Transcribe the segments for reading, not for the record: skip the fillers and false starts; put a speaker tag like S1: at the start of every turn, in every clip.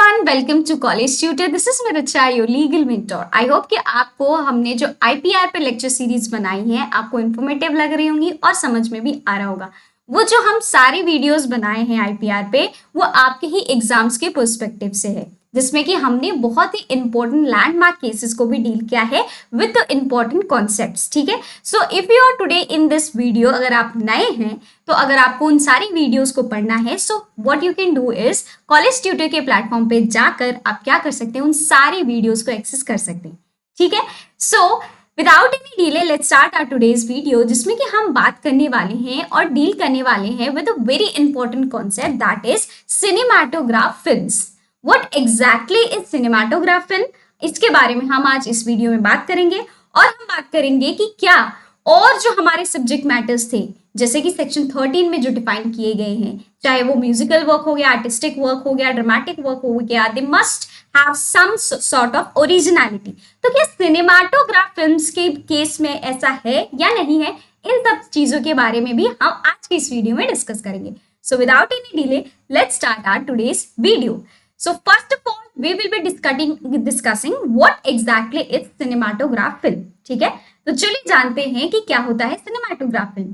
S1: Everyone, welcome to college tutor. This is मेरा Richa, your legal mentor. I hope कि आपको हमने जो आईपीआर पे लेक्चर सीरीज बनाई है आपको इन्फॉर्मेटिव लग रही होंगी और समझ में भी आ रहा होगा। वो जो हम सारी वीडियोस बनाए हैं आईपीआर पे वो आपके ही एग्जाम्स के पर्सपेक्टिव से है, जिसमें कि हमने बहुत ही इंपॉर्टेंट लैंडमार्क केसेस को भी डील किया है विद द इंपॉर्टेंट कॉन्सेप्ट्स। ठीक है, so if you are today in this video, अगर आप नए हैं तो अगर आपको उन सारी वीडियोस को पढ़ना है, so what you can do is college tutor के प्लेटफॉर्म पे जाकर आप क्या कर सकते हैं, उन सारी वीडियोस को एक्सेस कर सकते हैं। ठीक है, so without any delay let's start our today's video, जिसमें कि हम बात करने वाले हैं और डील करने वाले हैं with a very important concept, that is cinematograph films. What exactly is cinematograph film? इसके बारे में हम आज इस वीडियो में बात करेंगे और हम बात करेंगे कि क्या और जो हमारे सब्जेक्ट मैटर्स थे, जैसे कि सेक्शन 13 में जो डिफाइन किए गए हैं, चाहे वो म्यूजिकल वर्क हो गया, आर्टिस्टिक वर्क हो गया, ड्रामेटिक वर्क हो गया, they must have some sort of originality. तो क्या सिनेमाटोग्राफ फिल्म्स के केस में ऐसा है या नहीं है, इन सब चीजों के बारे में भी हम आज की इस वीडियो में डिस्कस करेंगे। So without any delay let's start our today's video. So first of all, we will be discussing what exactly is cinematograph film. ठीक है, तो चलिए जानते हैं कि क्या होता है cinematograph film.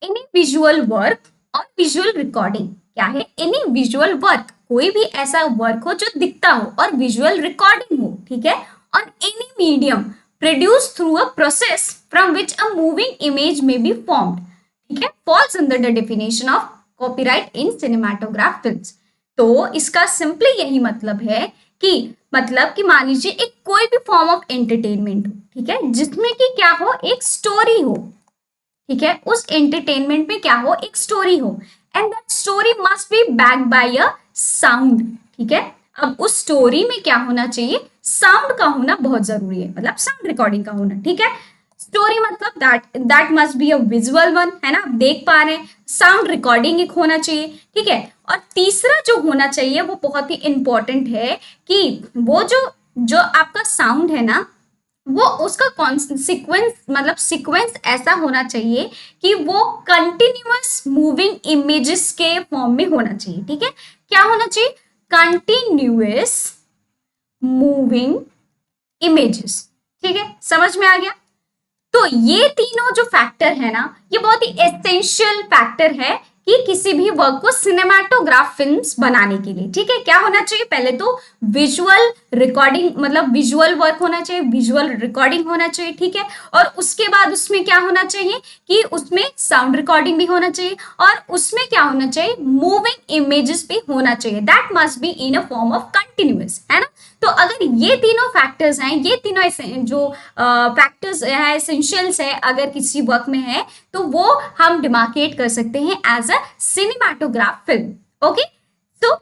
S1: Any visual work और visual recording क्या है? Any visual work, कोई भी ऐसा वर्क हो जो दिखता हो और visual recording हो, ठीक है, on any medium produced through a process from which a moving image may be formed. ठीक है, falls under the definition of copyright in cinematograph films. तो इसका सिंपली यही मतलब है कि मान लीजिए एक कोई भी फॉर्म ऑफ एंटरटेनमेंट हो, ठीक है, जिसमें कि क्या हो, एक स्टोरी हो, ठीक है, उस एंटरटेनमेंट में क्या हो, एक स्टोरी हो, and that story must be backed by a sound. ठीक है, अब उस स्टोरी में क्या होना चाहिए, साउंड का होना बहुत जरूरी है, मतलब साउंड रिकॉर्डिंग का होना। ठीक है, स्टोरी मतलब that must be a visual one, है ना, आप देख पा रहे हैं, साउंड रिकॉर्डिंग एक होना चाहिए। ठीक है, और तीसरा जो होना चाहिए वो बहुत ही इंपॉर्टेंट है कि वो जो आपका साउंड है ना, वो उसका सीक्वेंस, मतलब सीक्वेंस ऐसा होना चाहिए कि वो कंटिन्यूअस मूविंग इमेजेस के फॉर्म में होना चाहिए। ठीक है, क्या होना चाहिए, कंटिन्यूअस मूविंग इमेजेस। ठीक है, समझ में आ गया। तो ये तीनों जो फैक्टर है ना, ये बहुत ही एसेंशियल फैक्टर है कि किसी भी वर्क को सिनेमाटोग्राफ फिल्म्स बनाने के लिए। ठीक है, क्या होना चाहिए, पहले तो विजुअल रिकॉर्डिंग, मतलब विजुअल वर्क होना चाहिए, विजुअल रिकॉर्डिंग होना चाहिए। ठीक है, और उसके बाद उसमें क्या होना चाहिए कि उसमें साउंड रिकॉर्डिंग भी होना चाहिए और उसमें क्या होना चाहिए, मूविंग इमेजेस भी होना चाहिए। That must be in a form of continuous, है ना। तो अगर ये तीनों फैक्टर्स हैं, ये तीनों जो फैक्टर्स है, एसेंशियल्स है, अगर किसी वर्क में है तो वो हम डिमार्केट कर सकते हैं as a cinematograph film. Okay, so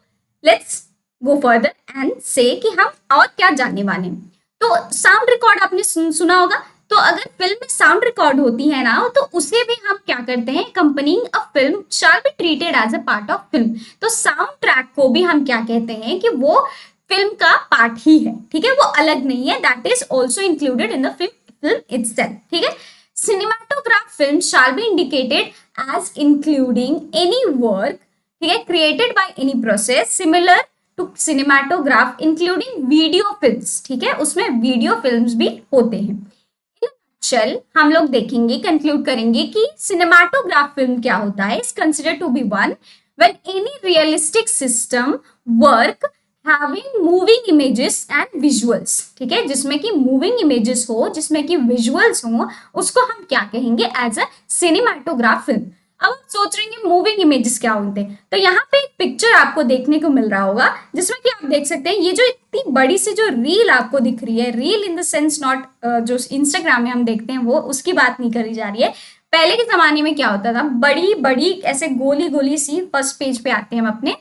S1: let's go further and say कि हम और क्या जानने वाले हैं। तो साउंड रिकॉर्ड आपने सुना होगा, तो अगर फिल्म में साउंड रिकॉर्ड होती है ना, तो उसे भी हम क्या करते हैं, accompanying a film shall be treated as a part of film. तो साउंड ट्रैक को भी हम क्या कहते हैं कि वो फिल्म का पार्ट ही है। ठीक है, वो अलग नहीं है, that is also included in the film itself. ठीक है, cinematograph film shall be indicated as including any work, ठीक है, created by any process similar to cinematograph including video films। ठीक है, उसमें वीडियो फिल्म्स भी होते हैं। चल हम लोग देखेंगे, कंक्लूड करेंगे कि सिनेमाटोग्राफ फिल्म क्या होता है। Is consider to be one when any realistic system work having moving images and visuals। ठीक है, जिसमें कि मूविंग इमेजेस हो, जिसमें कि विजुअल्स हो, उसको हम क्या कहेंगे, एज अ सिनेमाटोग्राफ फिल्म। अब आप सोच रहे हैं मूविंग इमेजेस क्या होते हैं, तो यहाँ पे एक पिक्चर आपको देखने को मिल रहा होगा, जिसमें कि आप देख सकते हैं ये जो इतनी बड़ी सी जो रील आपको दिख रही है, reel in the sense not जो इंस्टाग्राम में हम देखते हैं वो, उसकी बात नहीं करी जा रही है। पहले के जमाने में क्या होता था, बड़ी बड़ी ऐसे गोली गोली सी फर्स्ट पेज पे आते हैं हम अपने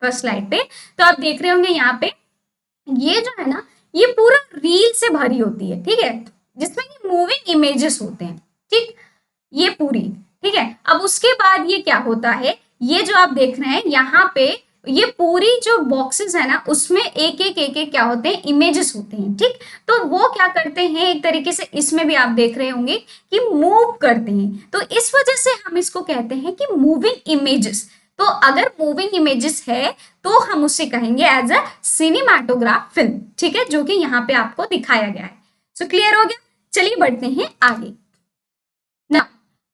S1: फर्स्ट स्लाइड पे, तो आप देख रहे होंगे यहाँ पे ये जो है ना, ये पूरा रील से भरी होती है। ठीक है, जिसमें कि मूविंग इमेजेस होते हैं। ठीक, ये पूरी, ठीक है। अब उसके बाद ये क्या होता है, ये जो आप देख रहे हैं यहाँ पे, ये पूरी जो बॉक्सेस है ना, उसमें एक एक क्या होते हैं, इमेजेस होते हैं। ठीक, तो वो क्या करते हैं, एक तरीके से इसमें भी आप देख रहे होंगे कि मूव करते हैं, तो इस वजह से हम इसको कहते हैं कि मूविंग इमेजेस। तो अगर मूविंग इमेजेस है तो हम उसे कहेंगे एज अ सिनेमाटोग्राफ फिल्म, ठीक है, जो कि यहाँ पे आपको दिखाया गया है। सो क्लियर हो गया। चलिए बढ़ते हैं आगे ना।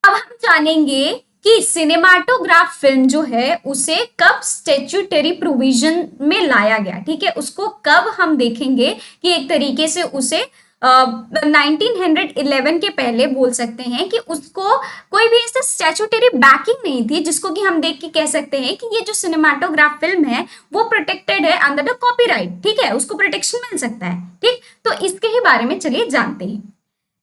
S1: अब हम जानेंगे कि सिनेमाटोग्राफ फिल्म जो है उसे कब स्टैट्यूटरी प्रोविजन में लाया गया, ठीक है, उसको कब हम देखेंगे कि एक तरीके से उसे 1911 के पहले बोल सकते हैं कि उसको कोई भी ऐसा स्टैट्यूटरी बैकिंग नहीं थी जिसको कि हम देख के कह सकते हैं कि ये जो सिनेमाटोग्राफ फिल्म है वो प्रोटेक्टेड है अंडर द कॉपीराइट, ठीक है, उसको प्रोटेक्शन मिल सकता है। ठीक, तो इसके ही बारे में चलिए जानते हैं।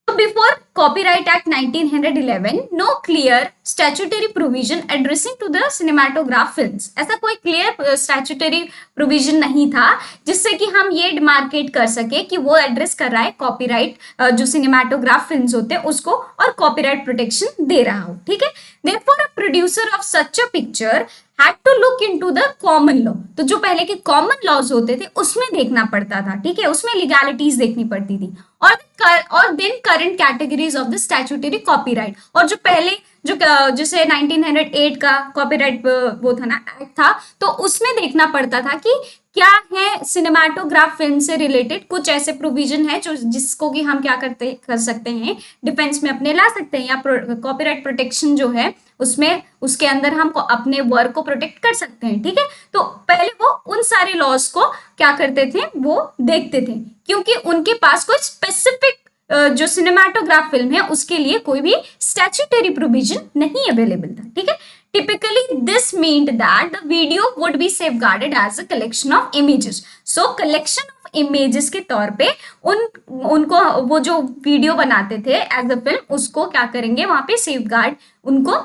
S1: So before Copyright Act 1911, no clear statutory provision addressing to the cinematograph films. ऐसा कोई clear statutory provision नहीं था जिससे कि हम ये डिमार्केट कर सके कि वो एड्रेस कर रहा है कॉपीराइट जो सिनेमाटोग्राफ फिल्म्स होते हैं उसको और कॉपीराइट प्रोटेक्शन दे रहा हो, ठीक है। Therefore, a producer of such a picture had to look into the common law. तो जो पहले के कॉमन लॉज होते थे उसमें देखना पड़ता था, ठीक है, उसमें लीगैलिटीज देखनी पड़ती थी और then current categories of the statutory copyright. और जो पहले जो जैसे 1908 का कॉपीराइट वो था ना एक्ट था, तो उसमें देखना पड़ता था कि क्या है सिनेमाटोग्राफ फिल्म से रिलेटेड कुछ ऐसे प्रोविजन है जो जिसको कि हम क्या कर सकते हैं डिफेंस में अपने ला सकते हैं, या कॉपीराइट प्रोटेक्शन जो है उसमें उसके अंदर हम अपने वर्क को प्रोटेक्ट कर सकते हैं, ठीक है। तो पहले वो उन सारे लॉज को क्या करते थे, वो देखते थे, क्योंकि उनके पास कोई स्पेसिफिक जो सिनेमाटोग्राफ फिल्म है उसके लिए कोई भी स्टैट्यूटरी प्रोविजन नहीं अवेलेबल था, ठीक है। Typically, this meant that the video would be safeguarded as a collection of images. So, collection of images के तौर पे उनको वो जो वीडियो बनाते थे एज अ फिल्म उसको क्या करेंगे वहां पे सेफगार्ड उनको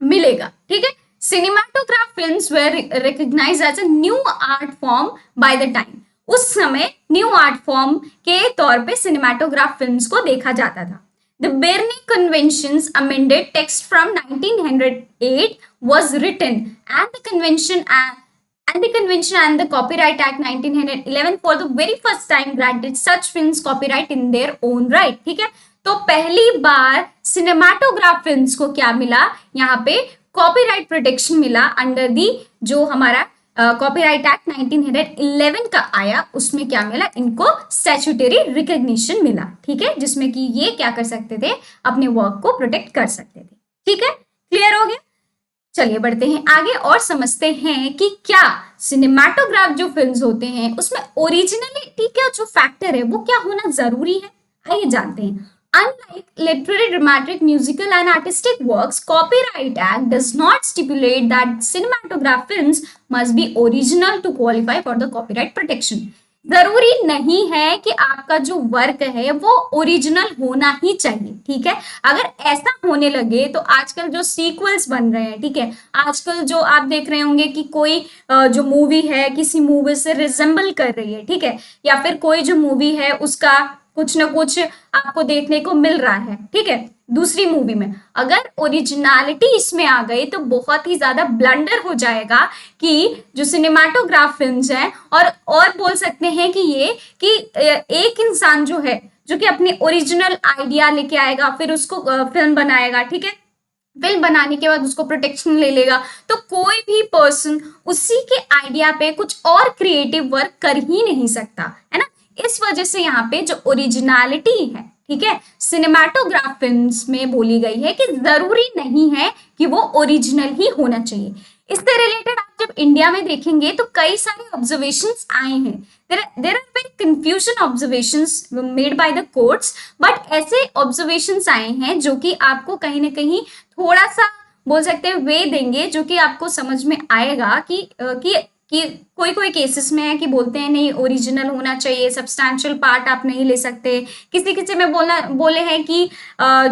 S1: मिलेगा, ठीक है। Cinematograph films were recognised as a new art form by the time. उस समय न्यू आर्ट फॉर्म के तौर पे सिनेमाटोग्राफ फिल्म्स को देखा जाता था। The Berne Convention's amended text from 1908 was written, and the convention and the Copyright Act 1911 for the very first time granted such films copyright in their own right. ठीक है, तो पहली बार सिनेमाटोग्राफ फिल्म्स को क्या मिला, यहाँ पे कॉपीराइट प्रोटेक्शन मिला अंडर दी जो हमारा कॉपीराइट एक्ट 1911 का आया, उसमें क्या मिला, इनको स्टैट्यूटरी रिकॉग्निशन मिला, ठीक है, जिसमें कि ये क्या कर सकते थे, अपने वर्क को प्रोटेक्ट कर सकते थे, ठीक है। क्लियर हो गया। चलिए बढ़ते हैं आगे और समझते हैं कि क्या सिनेमाटोग्राफ जो फिल्म्स होते हैं उसमें ओरिजिनलिटी का जो फैक्टर है वो क्या होना जरूरी है। आइए जानते हैं। Unlike literary, dramatic, musical and artistic works, Copyright Act does not stipulate that cinematograph films must be original to qualify for the copyright protection. जरूरी नहीं है कि आपका जो वर्क है वो ओरिजिनल होना ही चाहिए, ठीक है। अगर ऐसा होने लगे तो आजकल जो सीक्वल्स बन रहे हैं, ठीक है, आजकल जो आप देख रहे होंगे कि कोई जो मूवी है किसी मूवी से रिजेंबल कर रही है, ठीक है, या फिर कोई जो मूवी है उसका कुछ ना कुछ आपको देखने को मिल रहा है, ठीक है, दूसरी मूवी में अगर ओरिजिनलिटी इसमें आ गई तो बहुत ही ज्यादा ब्लंडर हो जाएगा कि जो सिनेमाटोग्राफ फिल्म्स हैं और बोल सकते हैं कि ये कि एक इंसान जो है जो कि अपनी ओरिजिनल आइडिया लेके आएगा फिर उसको फिल्म बनाएगा, ठीक है, फिल्म बनाने के बाद उसको प्रोटेक्शन ले लेगा, तो कोई भी पर्सन उसी के आइडिया पे कुछ और क्रिएटिव वर्क कर ही नहीं सकता, है ना। इस वजह से यहाँ पे जो ओरिजिनलिटी है, ठीक है, सिनेमाटोग्राफ फिल्म्स में बोली गई है कि जरूरी नहीं है कि वो ओरिजिनल ही होना चाहिए। इससे रिलेटेड आप जब इंडिया में देखेंगे तो कई सारे ऑब्जर्वेशंस आए हैं। There are very confusion observations made by the courts, but ऐसे ऑब्जर्वेशंस आए हैं जो कि आपको कहीं ना कहीं थोड़ा सा बोल सकते हैं वे देंगे, जो कि आपको समझ में आएगा कि कोई केसेस में है कि बोलते हैं नहीं ओरिजिनल होना चाहिए, सब्सटैंशियल पार्ट आप नहीं ले सकते। किसी में बोले हैं कि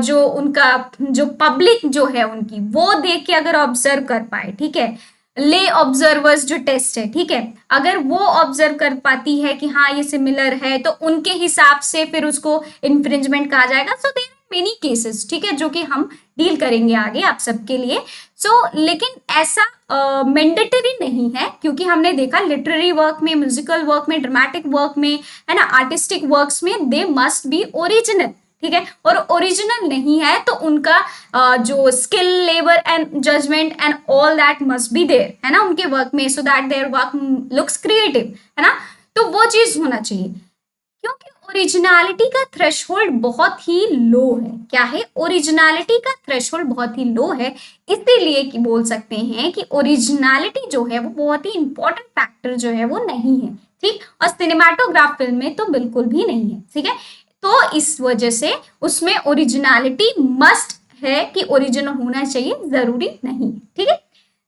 S1: जो उनका जो पब्लिक जो है उनकी वो देख के अगर ऑब्जर्व कर पाए, ठीक है, ले ऑब्जर्वर्स जो टेस्ट है, ठीक है, अगर वो ऑब्जर्व कर पाती है कि हाँ ये सिमिलर है तो उनके हिसाब से फिर उसको इन्फ्रिंजमेंट कहा जाएगा। So there are many cases, ठीक है, जो कि हम डील करेंगे आगे आप सबके लिए। लेकिन ऐसा मैंडेटरी नहीं है, क्योंकि हमने देखा लिटरेरी वर्क में, म्यूजिकल वर्क में, ड्रामेटिक वर्क में, है ना, आर्टिस्टिक वर्क्स में दे मस्ट बी ओरिजिनल, ठीक है, और ओरिजिनल नहीं है तो उनका जो skill, labour and judgment and all that must be there, है ना, उनके वर्क में, so that their work looks creative, है ना, तो वो चीज होना चाहिए। क्योंकि ओरिजिनलिटी का थ्रेशहोल्ड बहुत ही लो है। क्या है? ओरिजिनलिटी का थ्रेशहोल्ड बहुत ही लो है, इसीलिए कि बोल सकते हैं कि ओरिजिनलिटी जो है वो बहुत ही इंपॉर्टेंट फैक्टर जो है वो नहीं है, ठीक, और सिनेमाटोग्राफ फिल्म में तो बिल्कुल भी नहीं है, ठीक है। तो इस वजह से उसमें ओरिजिनलिटी मस्ट है कि ओरिजिनल होना चाहिए, जरूरी नहीं है, ठीक है।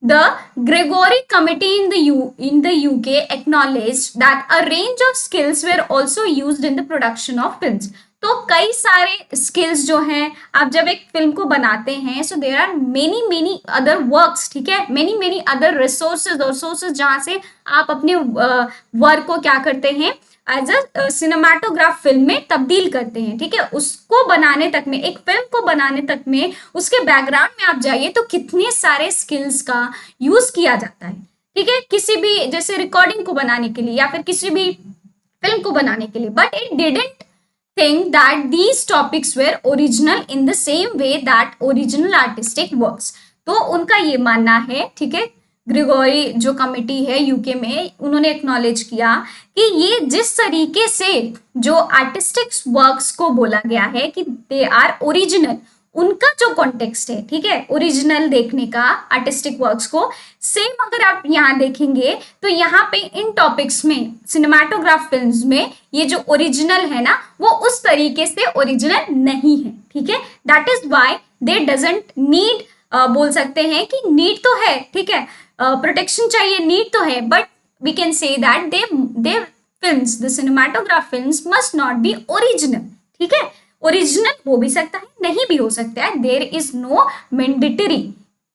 S1: The Gregory Committee in the UK acknowledged that a range of skills were also used in the production of films. तो कई सारे स्किल्स जो हैं, आप जब एक फिल्म को बनाते हैं, so there are many other works, ठीक है, मेनी अदर रिसोर्सेज और सोर्सेज जहाँ से आप अपने वर्क को क्या करते हैं, एज अ सिनेमाटोग्राफ फिल्म में तब्दील करते हैं, ठीक है। उसको बनाने तक में, एक फिल्म को बनाने तक में, उसके बैकग्राउंड में आप जाइए तो कितने सारे स्किल्स का यूज किया जाता है, ठीक है, किसी भी जैसे रिकॉर्डिंग को बनाने के लिए या फिर किसी भी फिल्म को बनाने के लिए, but it didn't think that these topics were original in the same way that original artistic works. तो उनका ये मानना है, ठीक है, ग्रिगोरी जो कमेटी है यूके में, उन्होंने एक्नॉलेज किया कि ये जिस तरीके से जो आर्टिस्टिक वर्क्स को बोला गया है कि दे आर ओरिजिनल, उनका जो कॉन्टेक्स्ट है, ठीक है, ओरिजिनल देखने का आर्टिस्टिक वर्क्स को, सेम अगर आप यहाँ देखेंगे तो यहाँ पे इन टॉपिक्स में, सिनेमाटोग्राफ फिल्म्स में, ये जो ओरिजिनल है ना वो उस तरीके से ओरिजिनल नहीं है, ठीक है। That is why they doesn't need, बोल सकते हैं कि नीड तो है, ठीक है, प्रोटेक्शन चाहिए, नीड तो है, but we can say that they films, the cinematograph films must not be original, ठीक है। ओरिजिनल हो भी सकता है, नहीं भी हो सकता है, देयर इज नो मैंडेटरी,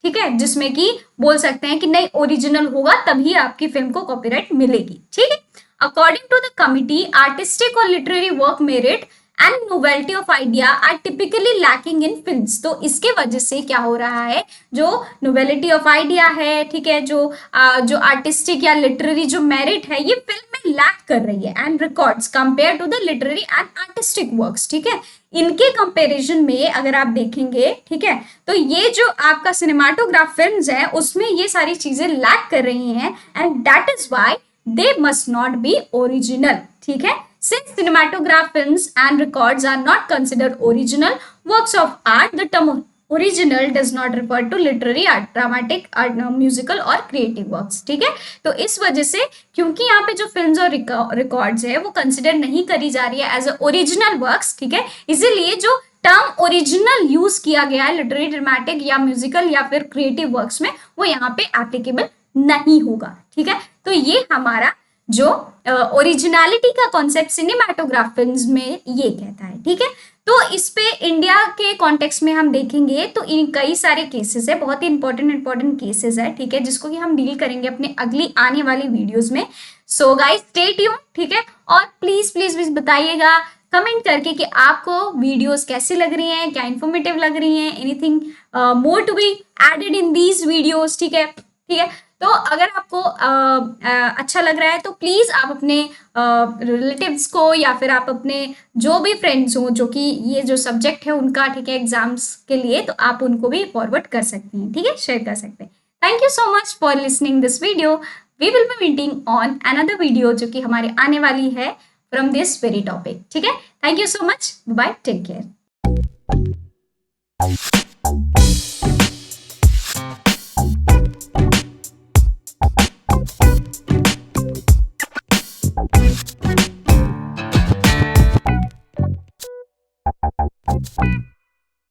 S1: ठीक है, जिसमें कि बोल सकते हैं कि नहीं ओरिजिनल होगा तभी आपकी फिल्म को कॉपीराइट मिलेगी, ठीक है। According to the committee, artistic और literary work merit and novelty of idea are typically lacking in films. तो इसके वजह से क्या हो रहा है, जो नोवेलिटी ऑफ आइडिया है, ठीक है, जो आर्टिस्टिक या लिटरेरी जो मेरिट है, ये फिल्म में लैक कर रही है and records compare to the literary and artistic works, ठीक है। इनके कंपैरिजन में अगर आप देखेंगे, ठीक है, तो ये जो आपका सिनेमाटोग्राफ फिल्म्स है उसमें ये सारी चीजें लैक कर रही हैं and that is why they must not be original, ठीक है। Since cinematograph films and records are not considered original works of art, the term original does not refer to literary art, dramatic art, musical और creative works, ठीक है। तो इस वजह से, क्योंकि यहाँ पे जो फिल्म्स और रिकॉर्ड्स है वो कंसिडर नहीं करी जा रही है एज अ ओरिजिनल वर्क्स, ठीक है, इसीलिए जो टर्म ओरिजिनल यूज किया गया है लिटरेरी, ड्रामेटिक या म्यूजिकल या फिर क्रिएटिव वर्क्स में, वो यहाँ पे एप्लीकेबल नहीं होगा, ठीक है। तो ये हमारा जो ओरिजिनलिटी का कॉन्सेप्ट सिनेमाटोग्राफ फिल्म्स में ये कहता है, ठीक है। तो इस पे इंडिया के कॉन्टेक्स्ट में हम देखेंगे तो इन कई सारे केसेस है, बहुत ही इंपॉर्टेंट केसेस है, ठीक है, जिसको कि हम डील करेंगे अपने अगली आने वाली वीडियोस में। सो गाइस स्टे ट्यून, ठीक है, और प्लीज बताइएगा कमेंट करके कि आपको वीडियोस कैसी लग रही हैं, क्या इन्फॉर्मेटिव लग रही हैं, anything more to be added in these videos, ठीक है, ठीक है। तो अगर आपको अच्छा लग रहा है तो प्लीज़ आप अपने रिलेटिव्स को या फिर आप अपने जो भी फ्रेंड्स हो जो कि ये जो सब्जेक्ट है उनका, ठीक है, एग्जाम्स के लिए, तो आप उनको भी फॉरवर्ड कर सकते हैं, ठीक है, शेयर कर सकते हैं। Thank you so much for listening this video. We will be meeting on another video जो कि हमारे आने वाली है फ्रॉम दिस वेरी टॉपिक, ठीक है। Thank you so much, bye, take care. Thank you.